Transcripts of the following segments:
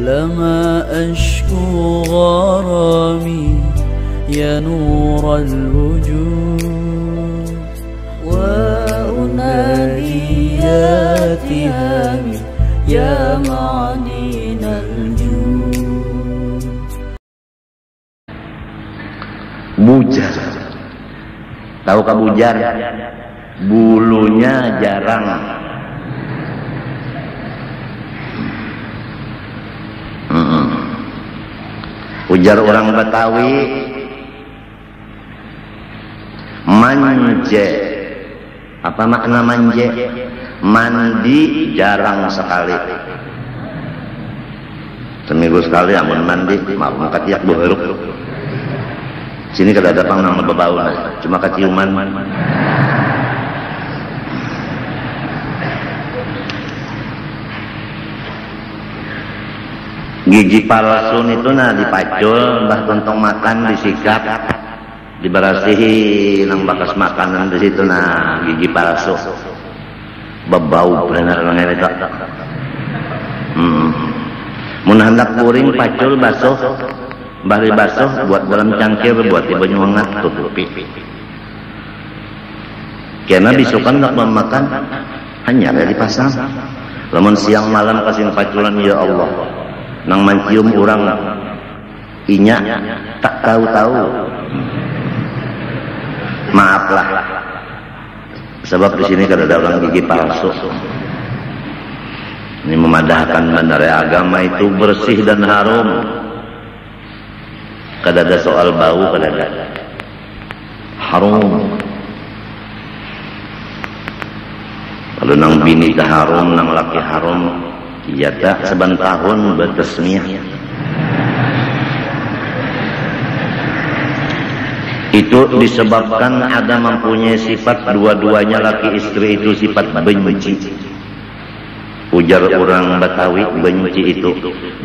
لما أشكو غرامي يا نور الوجود وأنادي يا تهامي يا معدن الجود. Bujar, tahukah bujar? Bulunya jarang. Ujar orang Betawi, manje. Apa makna manje? Mandi jarang sekali. Seminggu sekali amun mandi, maaf katiak buheruk. Sini kada ada pang nang bebau, cuma keciuman. Gigi palsun itu dipacul, mbah tontong makan disikat, diberasihi nang bakas makanan di situ gigi palsu. Bebau benar orang itu. Mun hendak puring pacul basuh, bari basuh buat dalam cangkir buat ibu nyuangat tutupi. Karena bisukan nak memakan hanya dari pasang. Lamun siang malam kasih paculan ya Allah. Nang mencium orang inya tak tahu-tahu. Maaflah, sebab di sini kada ada orang gigi palsu. Ini memadahkan bandara agama itu bersih dan harum. Kada ada soal bau, kada ada. Harum. Kalau nang bini dah harum, nang laki harum. Iya tak seban tahun bertasmiyah. Itu disebabkan ada mempunyai sifat dua-duanya laki istri itu sifat benci. Ujar orang Betawi, benci itu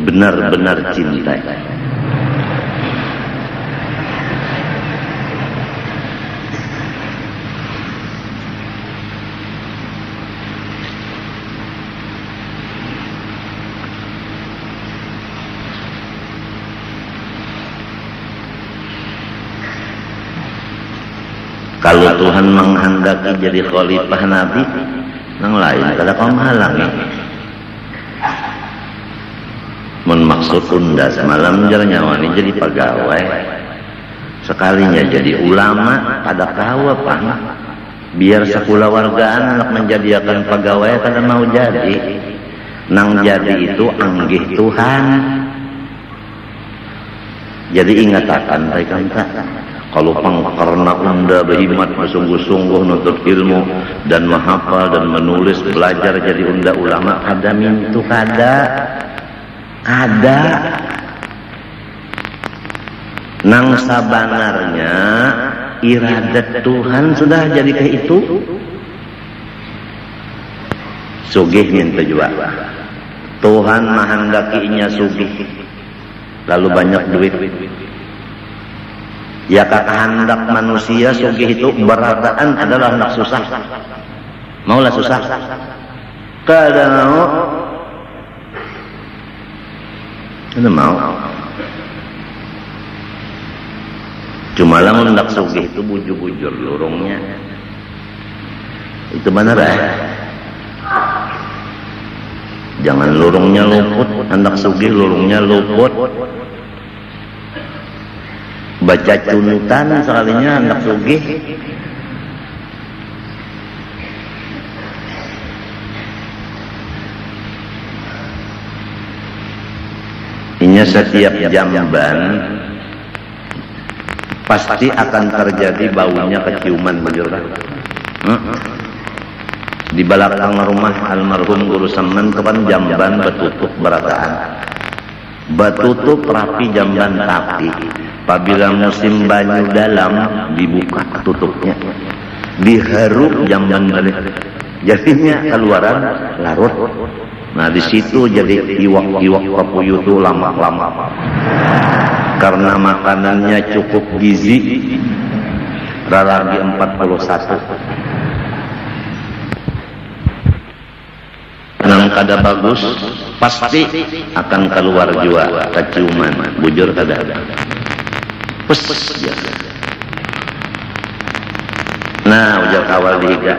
benar-benar cinta. Kalau Tuhan menghendaki jadi khalifah Nabi, yang lain kada kau menghalangi. Mun maksud unda semalam jalan nyawa ini jadi pegawai, sekalinya jadi ulama pada kau apa? Biar sekolah wargaan anak menjadikan pegawai kada mau jadi. Nang jadi itu anggih Tuhan. Jadi ingatakan mereka kalau karena unda berhikmat bersungguh-sungguh nuntut ilmu dan menghafal dan menulis belajar jadi unda ulama ada mintu kada ada nang sabanarnya iradat Tuhan sudah jadi kayak itu sugih minta juga Tuhan menghendakinya sugih lalu banyak duit. Ya kehendak manusia sugih itu berataan adalah hendak susah. Maulah susah. Kada mau. Kada mau. Cuma lah hendak sugih itu bujur-bujur lurungnya. Itu benar Jangan lurungnya luput, hendak sugih lurungnya luput. Baca cunutan sekalinya anak sugih. Inya setiap jamban pasti akan terjadi baunya keciuman bener. Di belakang rumah almarhum Guru Saman kapan jamban betutup berataan. Betutup rapi jamban tapi apabila musim banyu dalam dibuka tutupnya diharuk jamban balik jadinya keluaran larut. Nah di situ jadi iwak-iwak papuyu itu lama-lama karena makanannya cukup gizi. Raragi 41 nang kada bagus pasti akan keluar jua keciuman bujur kada pes ya. Nah ujar kawal dihiga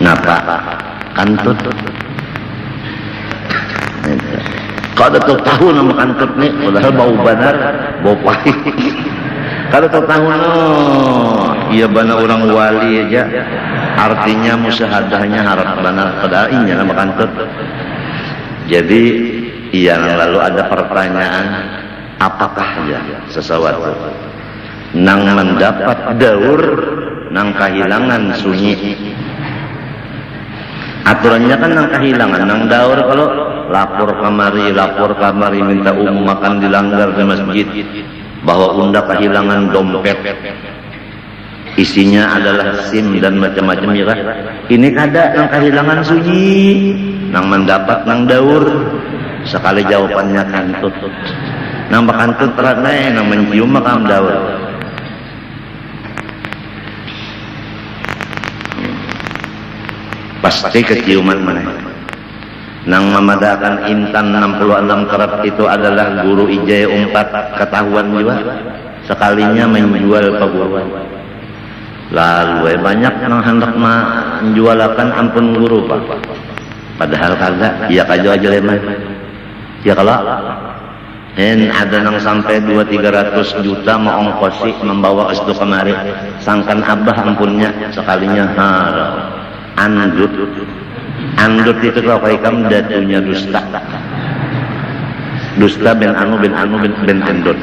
napa kantut kada tahu nama kantut nih padahal bau benar bau pahit kada tahu iya benar orang wali aja artinya musyahadahnya harap benar padahal ini nama kantut. Jadi iya lalu ada pertanyaan apakah ya sesuatu nang mendapat daur nang kehilangan sunyi. Aturannya kan nang kehilangan nang daur kalau lapor kamari minta makan dilanggar di masjid bahwa unda kehilangan dompet isinya adalah SIM dan macam-macam ya. Ini kada nang kehilangan sunyi nang mendapat nang daur sekali jawabannya kantut nang bakantut teranai nang mencium makam daur pasti keciuman mana nang memadakan intan 66 karat itu adalah guru ijaya 4 ketahuan juga sekalinya menjual perguruan lalu banyak nang hendak menjualakan ampun guru pak padahal kagak ya kajo aja lemah ya kalau ada nang sampai 200-300 juta mau ongkosi membawa esdu kemari sangkan abah ampunnya sekalinya andut itu kalau kayak datunya dusta ben anu ben endut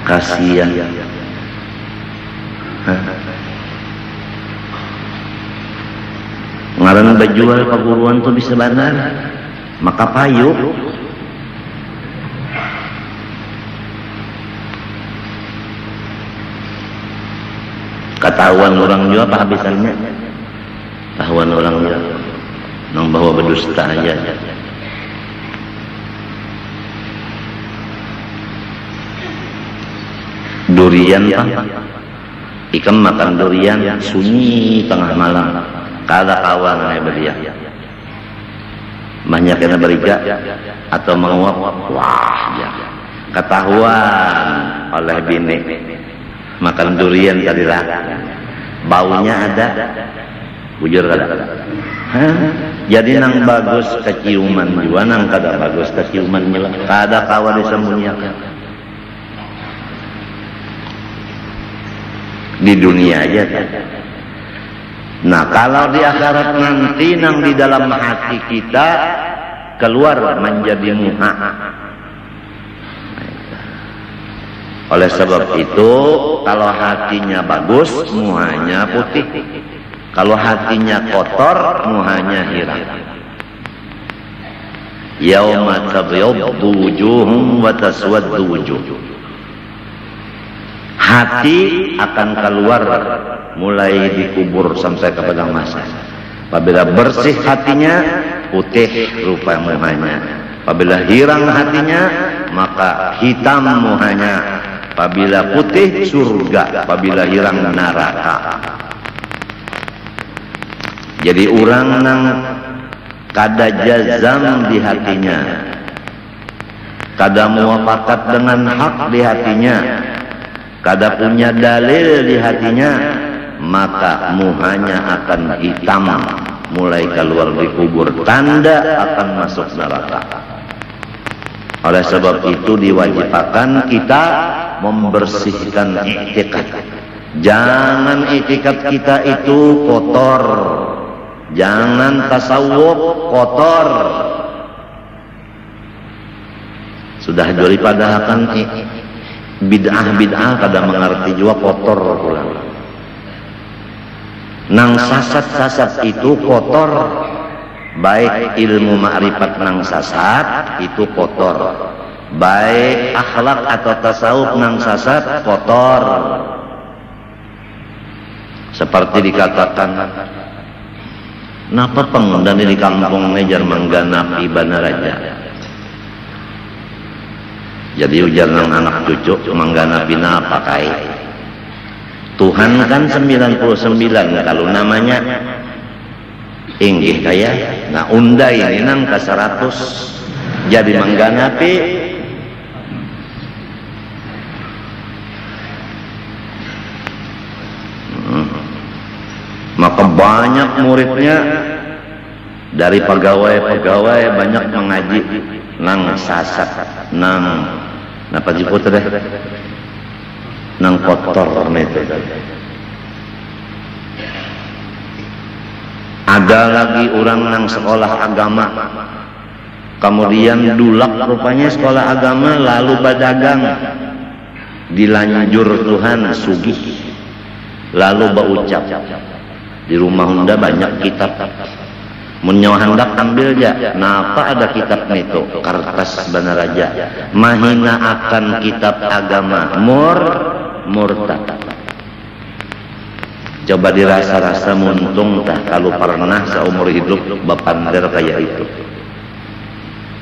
kasihan ngaran bajual perguruan tuh bisa benar maka payu ketahuan orang juga apa habisannya ketahuan orang juga nang bawa berdusta aja durian pak ikam makan durian sunyi tengah malam kada kawan beria banyak yang beriga atau menguap wah ya ketahuan oleh bini makan durian tadi lah baunya ada bujur kada jadi nang bagus keciuman juga nang kada bagus keciuman juga kada kawan disembunyikan di dunia aja nah kalau di akhirat nanti nang di dalam hati kita keluar menjadi muha. Oleh sebab itu kalau hatinya bagus muhanya putih, kalau hatinya kotor muhanya hiram. Yauma tabyaddu wujuhum wa taswaddu wujuh. Hati akan keluar mulai dikubur sampai ke padang mahsyar. Apabila bersih hatinya, putih rupa muhanya. Apabila hirang hatinya, maka hitam muhanya. Apabila putih surga, apabila hirang neraka. Jadi orang nang kada jazam di hatinya, kada muafakat dengan hak di hatinya, kada punya dalil di hatinya, maka muhanya akan hitam mulai keluar di kubur, tanda akan masuk neraka. Oleh sebab itu diwajibkan kita membersihkan i'tikad. Jangan i'tikad kita itu kotor, jangan tasawuf kotor. Sudah daripada akan bid'ah kada mengerti juga kotor pulang. Nang sasat itu kotor, baik ilmu ma'rifat nang sasat itu kotor, baik akhlak atau tasawuf nang sasat kotor. Seperti dikatakan, napa pengundan di kampung ngejar mengganap ibana raja. Jadi ujar nang anak cucu mengganapina apa kai Tuhan kan 99, kalau namanya inggih kaya nah unda ini nang ke 100 jadi mengganapi maka banyak muridnya dari pegawai banyak mengaji nang sasat nang napa disebut deh nang kotor itu. Ada lagi orang nang sekolah agama, kemudian dulak rupanya sekolah agama lalu badagang, dilanjur Tuhan sugih, lalu baucap di rumah unda banyak kitab, menyawa hendak ambil aja, napa ada kitab itu kertas benar aja, mahina akan kitab agama murtad. Coba dirasa-rasa muntung tah kalau pernah seumur hidup bapander kayak itu.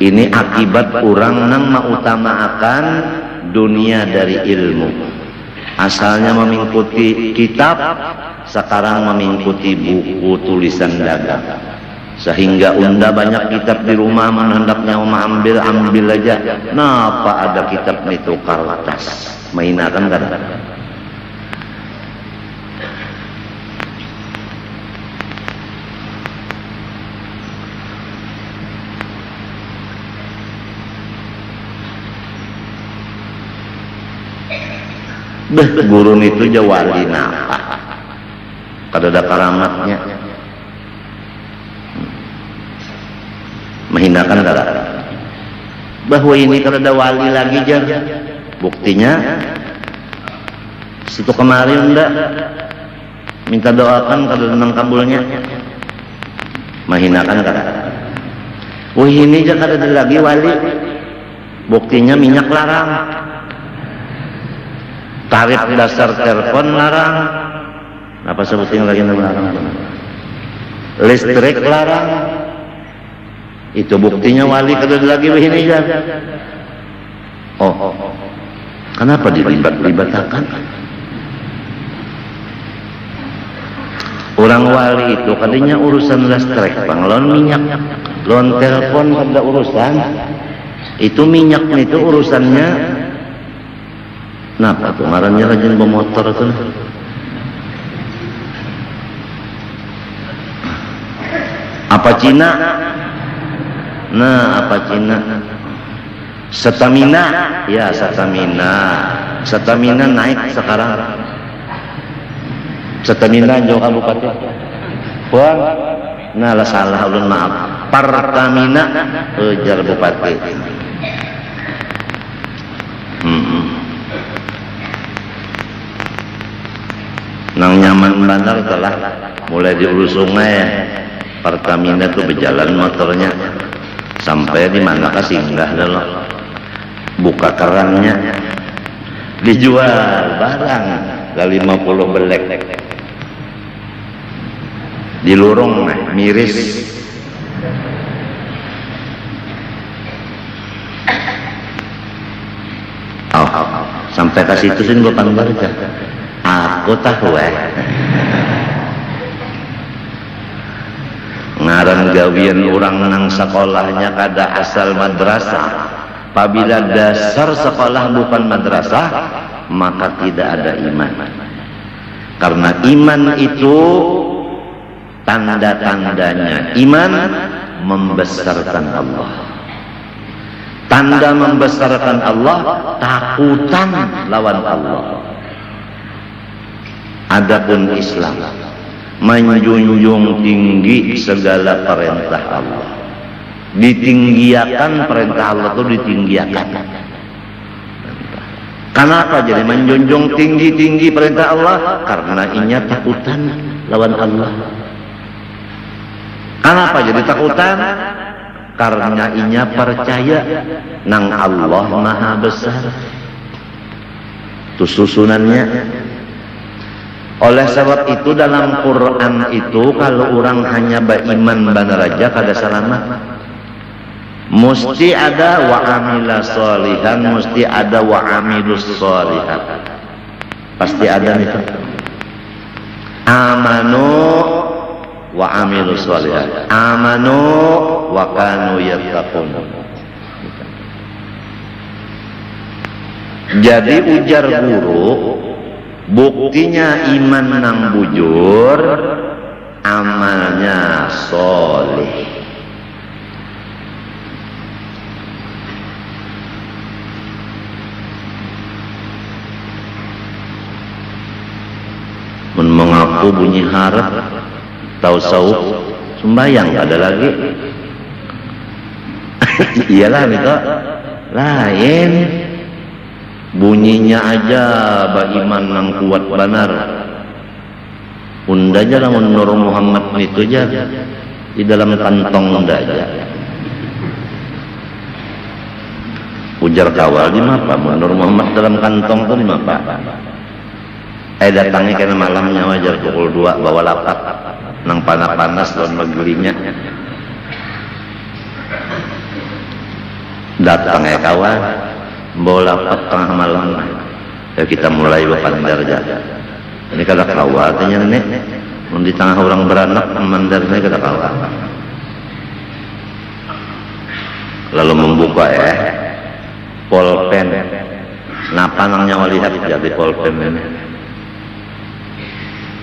Ini akibat orang nang mengutamakan dunia dari ilmu. Asalnya mengikuti kitab, sekarang mengikuti buku tulisan dagang. Sehingga unda banyak kitab di rumah, hendaknya ambil aja. Napa ada kitab itu kertas? Mainakan kan? Gurun itu jawali napa kada ada karamatnya menghinakan kada bahwa ini kada ada wali lagi jar buktinya situ kemarin enggak minta doakan kada tenang kabulnya menghinakan kada wah ini aja kada ada lagi wali buktinya minyak larang tarif dasar telepon larang, apa sebutnya lagi nama larang? Listrik larang, itu buktinya wali kada lagi begini ya. Oh, kenapa dilibat-libatkan? Orang wali itu kadinya urusan listrik, panglon minyak, lon telepon kada urusan. Itu minyak itu urusannya. Napa tuh ngarannya rajin pemotor tuh? Apa Cina? Nah, apa Cina? Stamina, ya stamina. Stamina naik sekarang. Stamina jauh kabupaten. Puan, nah lah salah ulun maaf. Pertamina, ujar bupati. Nang nyaman benar telah mulai diurus sungai ya. Pertamina tuh berjalan motornya sampai di mana singgah dulu buka kerannya dijual barang ke 50 belek di lorong miris sampai ke situ sih gua panggil aja aku tahu ngaran gawian orang nang sekolahnya kada asal madrasah. Apabila dasar sekolah bukan madrasah maka tidak ada iman, karena iman itu tanda-tandanya iman membesarkan Allah. Tanda membesarkan Allah takutan lawan Allah. Adapun Islam menjunjung tinggi segala perintah Allah. Ditinggiakan perintah Allah itu ditinggiakan. Kenapa jadi menjunjung tinggi-tinggi perintah Allah? Karena inya takutan lawan Allah. Kenapa jadi takutan? Karena inya percaya nang Allah maha besar. Itu susunannya. Oleh sebab itu dalam Quran itu kalau orang hanya beriman benar aja kada selamat. Mesti ada wa amila sholihan, mesti ada wa amilus sholihat. Pasti ada itu. Amanu wa amilus sholihat. Amanu wa kanu yattaqun. Jadi ujar guru, buktinya iman nang bujur, amalnya soleh. Mengaku bunyi harap, tahu sauk, sembayang ada lagi. Iyalah itu lain. Bunyinya aja baiman nang kuat benar. Unda aja lamun Nur Muhammad itu aja di dalam kantong unda aja. Ujar kawal di mapa Nur Muhammad dalam kantong tuh di mapa. Datangnya karena malamnya wajar pukul 2 bawa lapak nang panas-panas lawan magelinya. Datang kawan bola tengah malam ya kita mulai berpandar aja. Ini kada kawal tanya nenek di tengah orang beranak mandarnya kada kawal. Lalu membuka polpen. Napa nangnya lihat jadi polpen ini.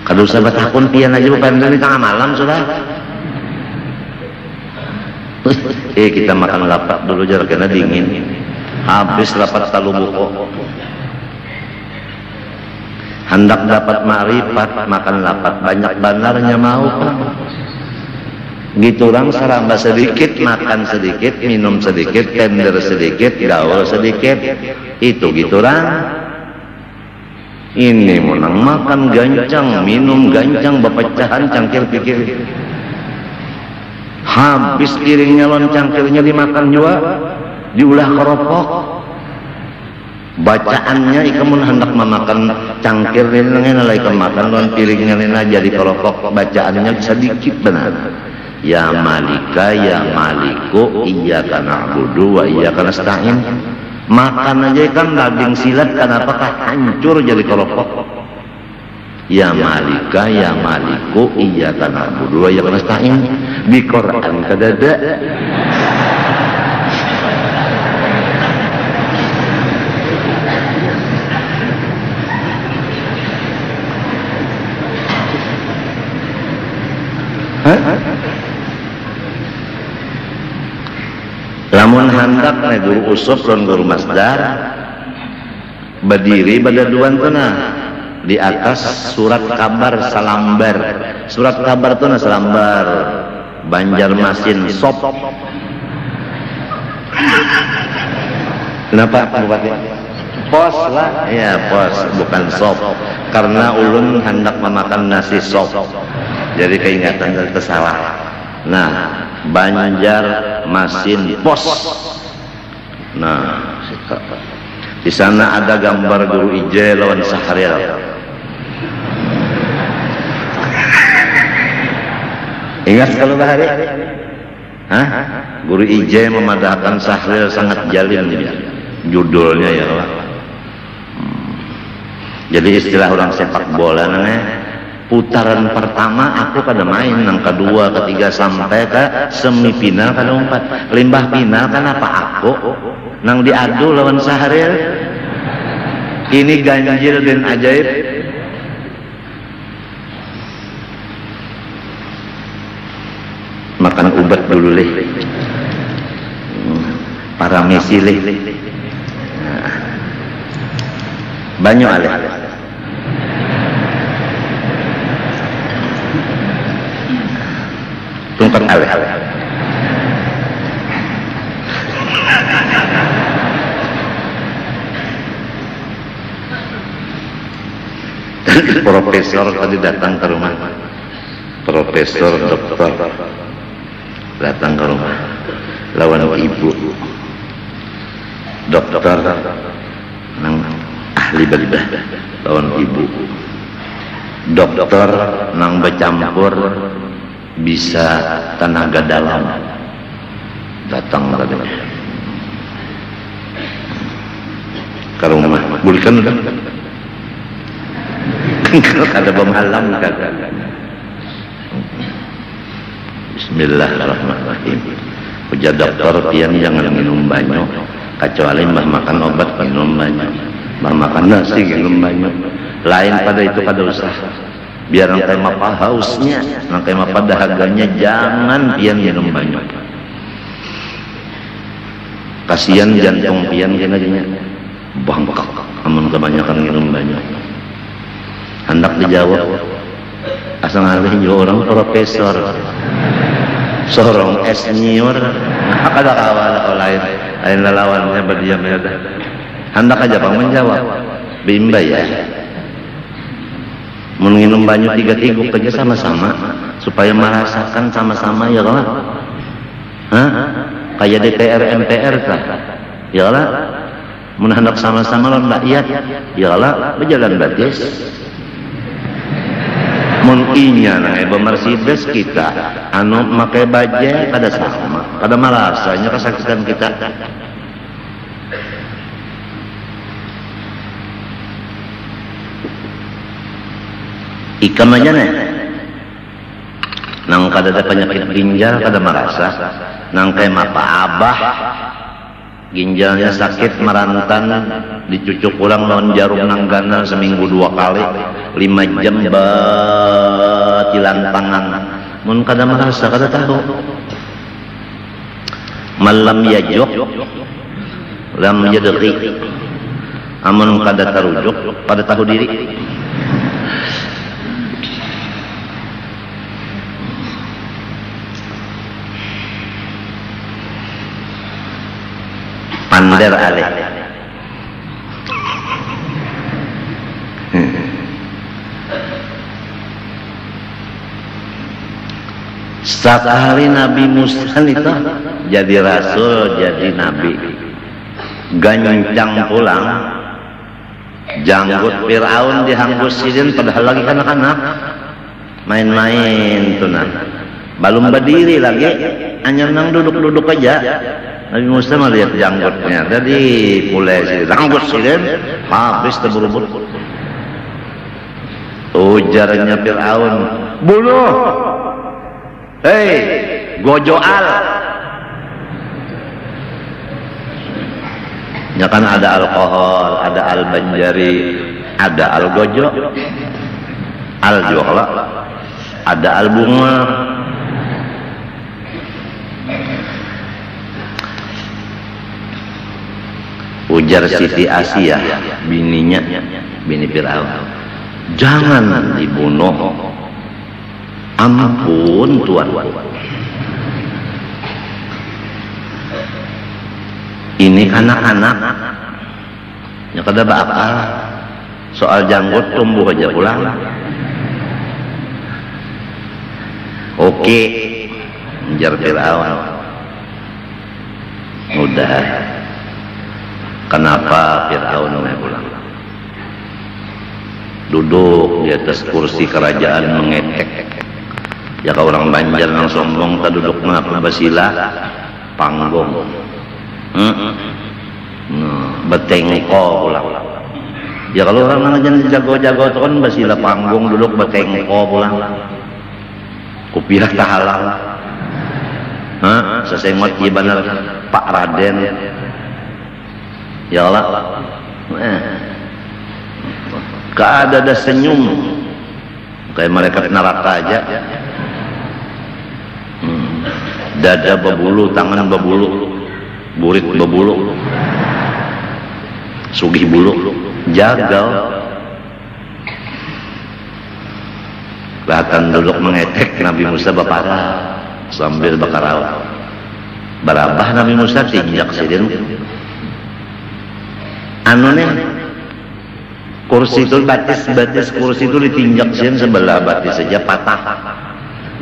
Kada usah batakun pian aja berpandar di tengah malam sudah. Kita makan lapak dulu jar kena dingin. Habis rapat talu buko. Hendak dapat makrifat makan lapat banyak banarnya mau kan. Gitu orang saramba sedikit makan sedikit minum sedikit tender sedikit gaul sedikit itu gitu orang. Ini menang makan gancang minum gancang bepecahan cangkir pikir. Habis piringnya lon cangkirnya dimakan juga. Diulah keropok bacaannya ikamun hendak memakan cangkir ini nalai kemakan lawan piringnya lena jadi keropok bacaannya sedikit benar. Ya malika ya maliku iyyaka na'budu wa iyyaka nasta'in. Makan aja kan daging silat kenapa hancur jadi keropok. Ya malika ya maliku iyyaka na'budu wa iyyaka nasta'in. Di Quran kadada. Lamun hendak na guru usop dan guru masdar berdiri badaduan tuna di atas surat kabar salambar. Surat kabar tuna salambar Banjarmasin sop. Kenapa Bupati? Pos lah, ya pos bukan sop. Karena ulun hendak memakan nasi sop. Jadi keingatan tersalah. Nah, Banjarmasin pos. Nah, di sana ada gambar Guru Ije lawan Sahril. Ingat kalau bahari? Hah? Guru Ije memadahkan Sahril sangat jalin dia. Judulnya ya Allah. Jadi istilah orang sepak bola namanya putaran pertama aku kada main, nang kedua, ketiga sampai ke semifinal kada umpat. Limbah final kan apa aku nang diadu lawan Sahril. Ini ganjil dan ajaib. Makan ubat dulu leh. Para Messi leh. Banyak alih. Tungkat alih. Profesor tadi datang ke rumah. Profesor doktor datang ke rumah. Lawan ibu. Dokter nang ahli bedah lawan ibu. Dokter nang bercampur bisa tenaga dalam datang tadi ke rumah. Bulikan udah kada bemalam kada. Bismillahirrahmanirrahim. Ujar dokter pian jangan minum banyak kecuali mbah makan obat minum banyak, mbah makan nasi minum banyak. Lain pada itu kada usah. Biar nangkai mapa hausnya, nangkai mapa dahaganya, jangan pian minum banyak. Kasihan jantung pian kena bangkak amun kebanyakan minum banyak. Hendak dijawab asal ngalih juga orang profesor sorong senior kada kawala lain lawannya berdiam ya dah. Hendak aja Bang menjawab bimba ya. Minum banyak 3 tiguk aja sama-sama supaya merasakan sama-sama ya kan? Hah? Kayak DPR MPR kah? Ya lah. Mun hendak sama-sama lawan rakyat, ya lah berjalan batis. Mun inya nang Mercedes kita anu make baje kada sama, kada marasanya kesakitan kita. Ikam aja nih, nang kada ada penyakit ginjal kada merasa, nang kayak mapa abah ginjalnya sakit merantan dicucuk ulang lawan jarum nanggana seminggu 2 kali 5 jam batilan tangan mun kada merasa kada tahu malam yajok lam yadqi amun kada tarujuk kada tahu diri. Pander alih sekali Nabi Musa itu jadi rasul jadi nabi gancang pulang janggut Fir'aun dihanggusin padahal lagi kanak-kanak main-main tuh nah belum berdiri lagi hanya nang duduk-duduk aja. Nabi Musa melihat janggutnya, jadi mulai si janggut silen habis terburu-buru. Ujarnya Fir'aun, bunuh, hei gojoal. Ya kan ada alkohol, ada al-banjari, ada al-gojo, al-juala, ada al-bunga. Ujar Siti Asia, bininya, bini Fir'aun, jangan dibunuh. Ampun Tuan. Ini anak-anak, ya kada bakal. Soal janggut tumbuh aja pulang. Oke, ujar Fir'aun. Udah. Kenapa Fir'aun pulang? Duduk di atas kursi kerajaan mengetek. Ya kalau orang Banjar yang sombong tak duduk ngapa basila panggung. Betengko pulang. Ya kalau orang yang jago-jago itu kan basila panggung duduk betengko pulang. Kupiah tak halal. Sesengot iya benar Pak Raden. Ya Allah, ada senyum kayak malaikat neraka aja. Dada berbulu, tangan berbulu, burit berbulu, sugih bulu, jagal. Bahkan duduk mengetek Nabi Musa baparah sambil bakarawa. Barabah Nabi Musa tinjak sidin. Nih kursi itu batis kursi itu ditinjak sin sebelah batis saja patah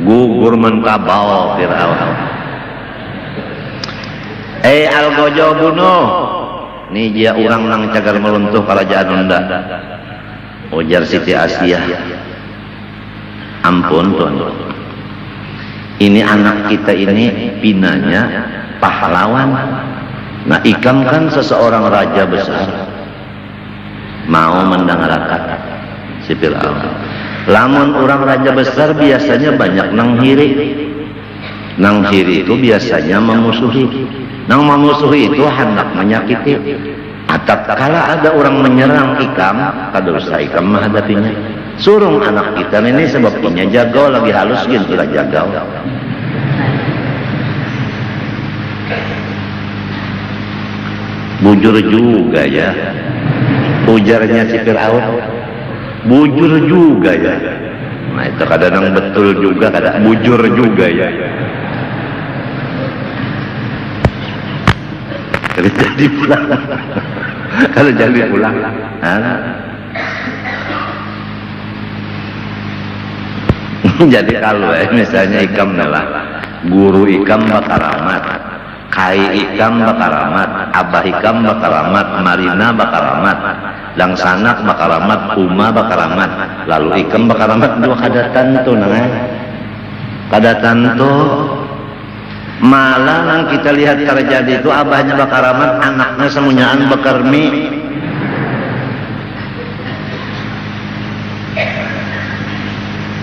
gugur menkabau Fir'aun. Al-gojo bunuh nih dia orang nang cagar meluntuh kerajaan Unda. Ujar Siti Asia, ampun Tuan, ini anak kita ini pinanya pahlawan. Nah Ikam kan seseorang raja besar mau mendengarkan si Fir'aun. Lamun orang raja besar biasanya banyak nang hiri. Nang hiri itu biasanya memusuhi. Nang memusuhi itu hendak menyakiti. Atap kala ada orang menyerang Ikam, kadosa Ikam menghadapinya. Surung anak kita ini sebabnya jagau lagi halus gitu lah jagau. Bujur juga ya. Ujarnya si Fir'aun. Bujur juga ya. Nah itu kadang betul juga, kadang bujur juga ya. Kalau jadi pulang. Kalau jadi pulang. Jadi kalau misalnya Ikam adalah guru Ikam bakaramat, kai Ikam bakaramat, abah Ikam bakaramat, Marina bakaramat, Langsanak bakaramat, Uma bakaramat, lalu Ikam bakaramat dua kadatan tuh nang kadatan tuh malah nang kita lihat terjadi itu abahnya bakaramat, anaknya semuanyaan bakarmi.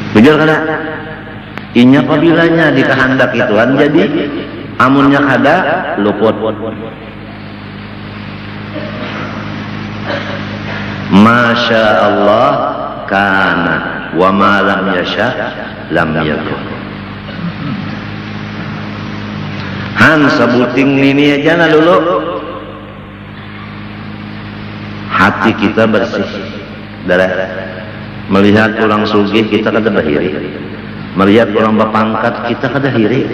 Betul kada? Inya kabilanya dikehendak ituan jadi amunnya kada luput. Masya Allah kana wa ma lam yasha lam yakun. Han sebuting ini aja na dulu. Hati kita bersih. Darah. Melihat orang sugih kita kada bahiri. Melihat orang berpangkat kita kada hiri.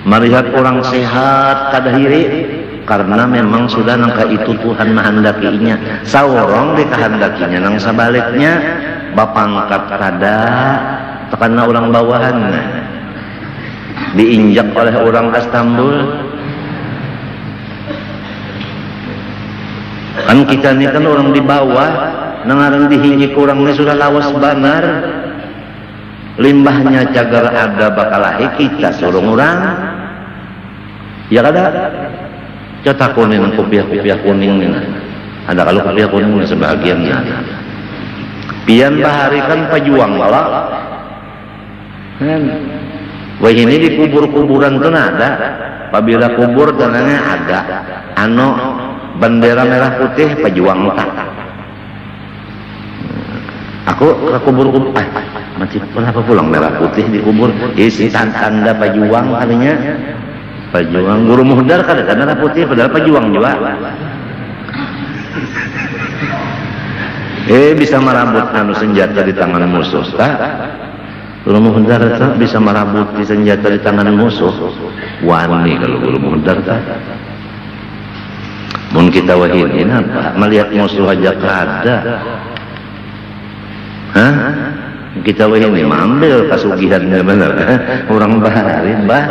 Melihat orang sehat kada hiri. Karena memang sudah nangka itu Tuhan menghendakinya. Saurong dikehendakinya nang sebaliknya bapangkat kada karena orang bawahan diinjak oleh orang Istanbul. Kan kita ini kan orang di bawah, nangarang dihinjik orang ini sudah lawas banar. Limbahnya cagar ada bakalahi kita suruh orang. Ya kada? Cetak kuning, kopiah kuning ini. Ada kalau kopiah kuning sebagiannya. Pian bahari kan pejuang malah. Wah ini di kubur-kuburan tuh ada. Apabila kubur tenangnya ada. Ano bendera merah putih pejuang tak. Aku ke kubur-kubur. Masih kenapa pulang merah putih di kubur? Isi tanda pejuang katanya. Pejuang guru muhdar kadang merah putih padahal pejuang juga. Bisa merabut anu senjata di tangan musuh tak? Guru muhdar tak bisa merabut di senjata di tangan musuh. Wani kalau guru muhdar tak. Mun kita wahinin apa? Melihat musuh aja kada. Hah? Kita wahini ambil kasugihannya bener. Orang bahari bah.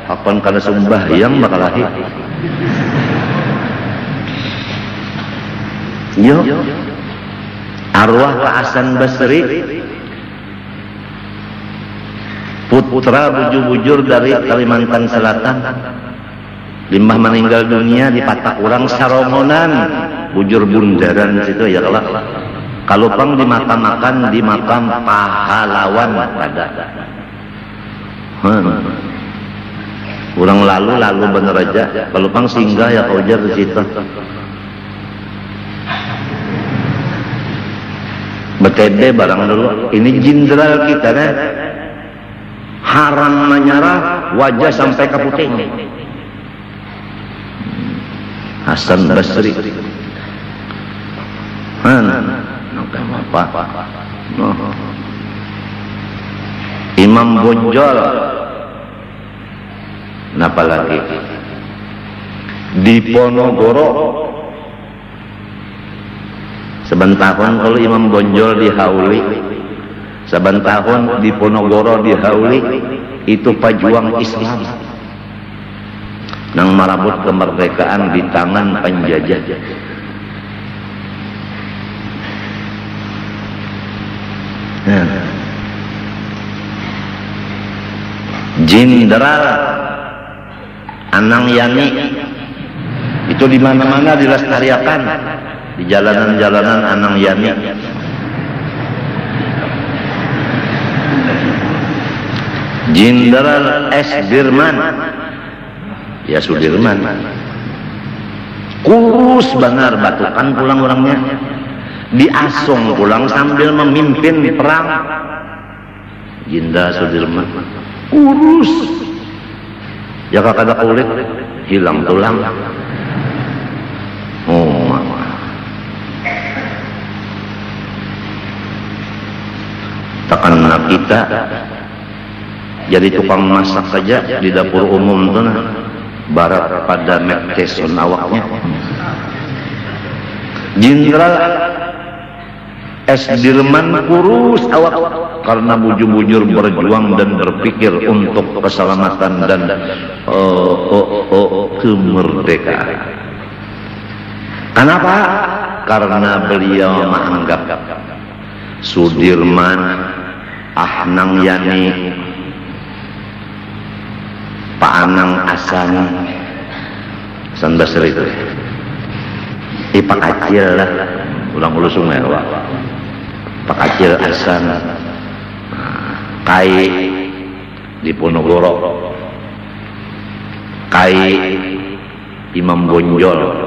Kapan kada sembahyang bakal lahir. Yo. Arwah Pak Hasan Basri putra bujur-bujur dari Kalimantan Selatan. Limbah meninggal dunia di Patak Urang Sarongonan, bujur bundaran situ ya kalau pang dimakamakan di makam pahlawan pada. Urang lalu bener aja. Kalau pang singgah ya kau jar di situ. BTB barang dulu. Ini jenderal kita kan. Haram menyerah, wajah sampai ke putih. Hasan Basri. Apa? Imam Bonjol. Napa lagi? Di Ponorogo. Saban tahun kalau Imam Bonjol dihauli, saban tahun di Ponorogo dihauli, itu pejuang Islam. Nang marabut kemerdekaan di tangan penjajah. Jenderal Anang Yani itu di mana-mana dilestariakan di jalanan-jalanan Anang Yani. Jenderal S. Dirman, ya Sudirman, kurus benar batukan pulang orangnya, diasong pulang sambil memimpin perang. Jenderal Sudirman kurus, ya kada kulit, hilang tulang. Oh mama, takkanlah kita jadi tukang masak saja di dapur umum tuh nah, barat pada mekteson awaknya. Jenderal S. Dirman kurus awak karena bujur-bujur berjuang dan berpikir untuk keselamatan dan kemerdekaan. Kenapa? Karena beliau menganggap Sudirman, Ahnang Yani, Pak Anang Asan, San Basri itu, Pak Acil lah, ulang ulu sungai wak, Pak Acil Asan, Kai di Ponorogo, Kai Imam Bonjol,